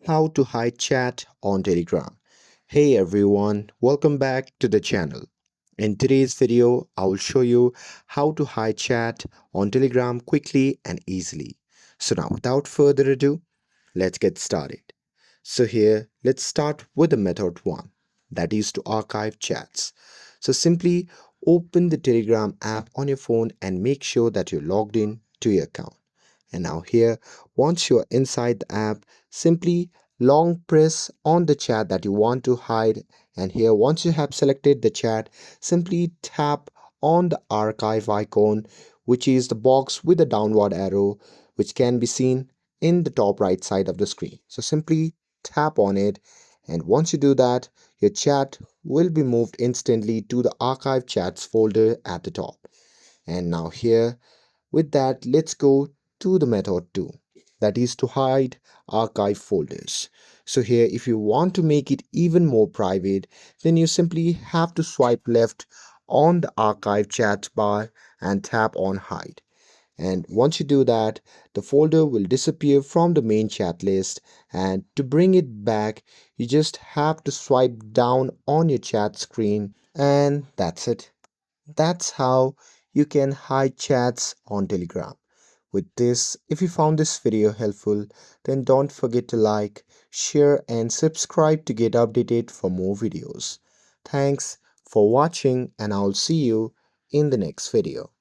How to hide chat on Telegram. Hey everyone, welcome back to the channel. In today's video, I will show you how to hide chat on Telegram quickly and easily. So now without further ado, let's get started. So here, let's start with the method 1, that is to archive chats. So simply open the Telegram app on your phone and make sure that you're logged in to your account. And now here, once you're inside the app, simply long press on the chat that you want to hide. And here, once you have selected the chat, simply tap on the archive icon, which is the box with the downward arrow, which can be seen in the top right side of the screen. So simply tap on it. And once you do that, your chat will be moved instantly to the archive chats folder at the top. And now here, with that, let's go to the method 2, that is to hide archive folders. So here, if you want to make it even more private, then you simply have to swipe left on the archive chat bar and tap on hide. And once you do that, the folder will disappear from the main chat list. And to bring it back, you just have to swipe down on your chat screen, and that's it. That's how you can hide chats on Telegram. With this, if you found this video helpful, then don't forget to like, share and subscribe to get updated for more videos. Thanks for watching and I'll see you in the next video.